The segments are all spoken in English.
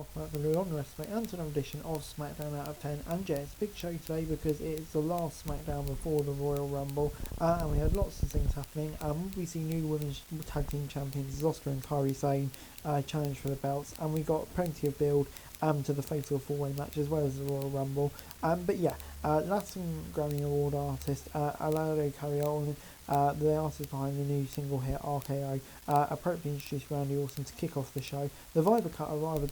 welcome back to the Long Wrestling and to another edition of Smackdown Out of 10. And yeah, it's a big show today because it's the last Smackdown before the Royal Rumble, and we had lots of things happening. We see new women's tag team champions Asuka and Kairi Sane challenge for the belts, and we got plenty of build to the Fatal 4-Way match as well as the Royal Rumble. But yeah, Latin Grammy Award artist Carelo, the artist behind the new single hit RKO, appropriately introduced Randy Orton to kick off the show. The Vega cut a rather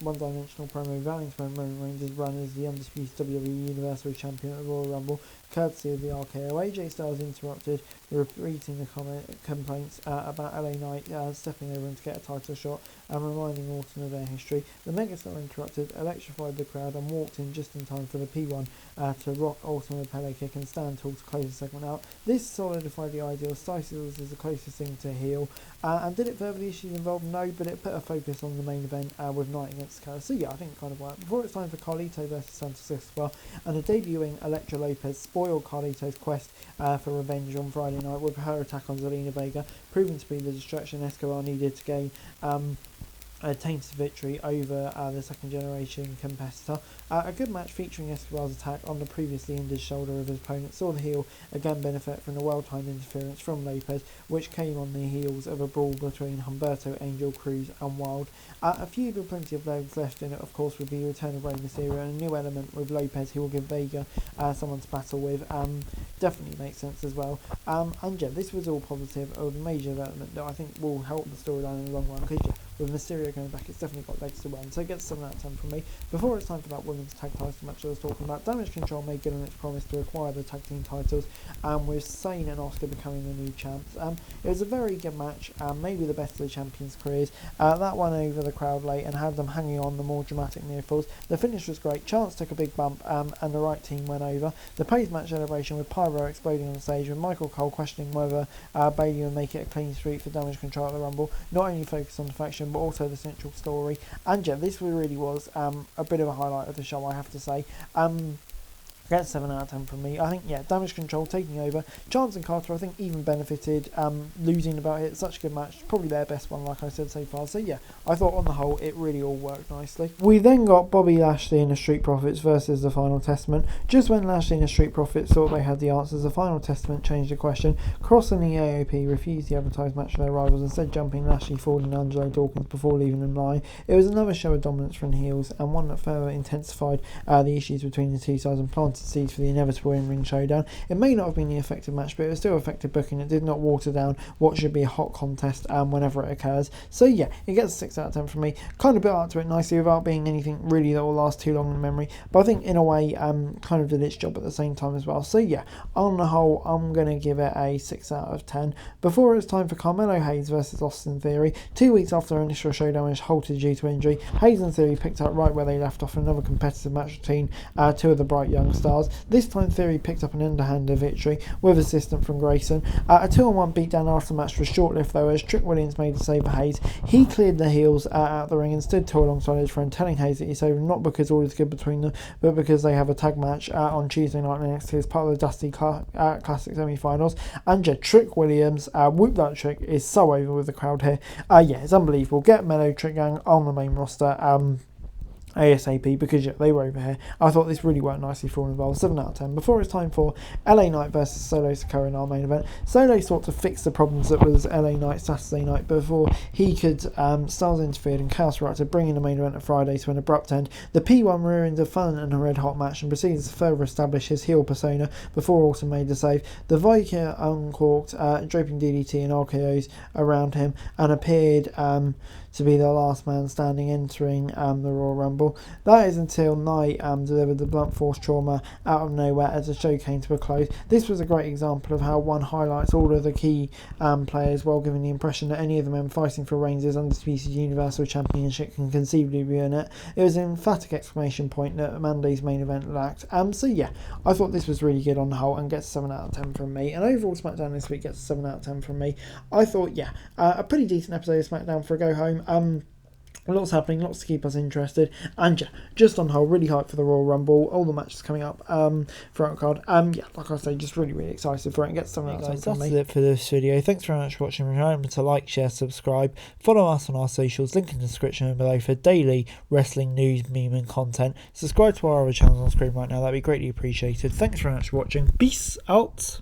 one-dimensional promo vowing to Roman Reigns' run as the undisputed WWE Universal Champion at the Royal Rumble, courtesy of the RKO. AJ Styles interrupted, repeating the complaints about LA Knight stepping over to get a title shot and reminding Orton of their history. The Megastar interrupted, electrified the crowd and walked in just in time for the P1 to rock Orton with a Pele kick and stand tall to close the segment out. This solidified the ideal. Styles is the closest thing to heel. And did it further the issues involved? No, but it put a focus on the main event with Knight against Carelo. So yeah, I think it kind of worked. Before it's time for Carlito versus Santos Escobar, and a debuting Elektra Lopez spoiled Carlito's quest for revenge on Friday night with her attack on Zelina Vega, proving to be the distraction Escobar needed to gain a tainted victory over the second generation competitor. A good match featuring Escobar's attack on the previously injured shoulder of his opponent saw the heel again benefit from the well-timed interference from Lopez, which came on the heels of a brawl between Humberto, Angel, Cruz and Wild. A feud with plenty of legs left in it, of course, with the return of Rey Mysterio and a new element with Lopez who will give Vega someone to battle with. Definitely makes sense as well. And yeah, this was all positive, a major development that I think will help the storyline in the long run, because yeah, with Mysterio going back, it's definitely got legs to run. So it gets 7 out of 10 from me. Before it's time for that women's tag title match I was talking about, Damage Control made good on its promise to acquire the tag team titles, with Sane and Asuka becoming the new champs. It was a very good match, maybe the best of the champions' careers. That won over the crowd late and had them hanging on the more dramatic near falls. The finish was great. Chance took a big bump, and the right team went over. The post-match celebration with Pyro exploding on stage, with Michael Cole questioning whether Bayley would make it a clean sweep for Damage Control at the Rumble. Not only focused on the faction, but also the central story. And yeah, this really was a bit of a highlight of the show, I have to say. Gets 7 out of 10 from me. I think, yeah, Damage Control taking over. Chance and Carter, I think, even benefited losing about it. Such a good match. Probably their best one, like I said so far. So, yeah, I thought on the whole, it really all worked nicely. We then got Bobby Lashley and the Street Profits versus the Final Testament. Just when Lashley and the Street Profits thought they had the answers, the Final Testament changed the question. Cross and the AOP refused the advertised match for their rivals, instead jumping Lashley forward and Angelo Dawkins before leaving them lying. It was another show of dominance from the heels, and one that further intensified the issues between the two sides and planted seeds for the inevitable in-ring showdown. It may not have been the effective match, but it was still effective booking. It did not water down what should be a hot contest whenever it occurs. So yeah, it gets a 6 out of 10 from me. Kind of built up to it nicely without being anything really that will last too long in memory, but I think in a way kind of did its job at the same time as well. So yeah, on the whole, I'm going to give it a 6 out of 10. Before it's time for Carmelo Hayes versus Austin Theory, 2 weeks after their initial showdown was halted due to injury, Hayes and Theory picked up right where they left off in another competitive match between two of the bright young stars. This time Theory picked up an underhanded victory with assistance from Grayson. A 2-on-1 beatdown after the match was short-lived though, as Trick Williams made a save for Hayes. He cleared the heels out the ring and stood tall alongside his friend, telling Hayes that he saved him not because all is good between them, but because they have a tag match on Tuesday night next as part of the Dusty Classic semi-finals. And yeah, Trick Williams, Whoop That Trick, is so over with the crowd here. Yeah, it's unbelievable. Get Mellow Trick Gang on the main roster. ASAP, because yeah, they were over here. I thought this really worked nicely for all involved. 7 out of 10. Before it's time for LA Knight versus Solo Sikoa in our main event. Solo sought to fix the problems that was LA Knight Saturday night before he could. Styles interfered and Chaos Reacted, bringing the main event of Friday to an abrupt end. The P1 ruined a fun and a red hot match and proceeded to further establish his heel persona before Orton made the save. The Viking uncorked, draping DDT and RKOs around him and appeared to be the last man standing entering the Royal Rumble. That is until Knight delivered the blunt force trauma out of nowhere as the show came to a close. This was a great example of how one highlights all of the key players while giving the impression that any of the men fighting for Reigns' undisputed Universal Championship can conceivably be in it. It was an emphatic exclamation point that Monday's main event lacked. So yeah, I thought this was really good on the whole and gets 7 out of 10 from me. And overall SmackDown this week gets 7 out of 10 from me. I thought, yeah, a pretty decent episode of SmackDown for a go home. Lots happening, lots to keep us interested, and yeah, just on whole, really hyped for the Royal Rumble. All the matches coming up throughout card. Yeah, like I say, just really excited for it. Get something out Guys, from that's me. it for this video. Thanks very much for watching. Remember to like, share, subscribe, follow us on our socials, link in the description below for daily wrestling news, meme and content. Subscribe to our other channels on screen right now, that'd be greatly appreciated. Thanks very much for watching. Peace out.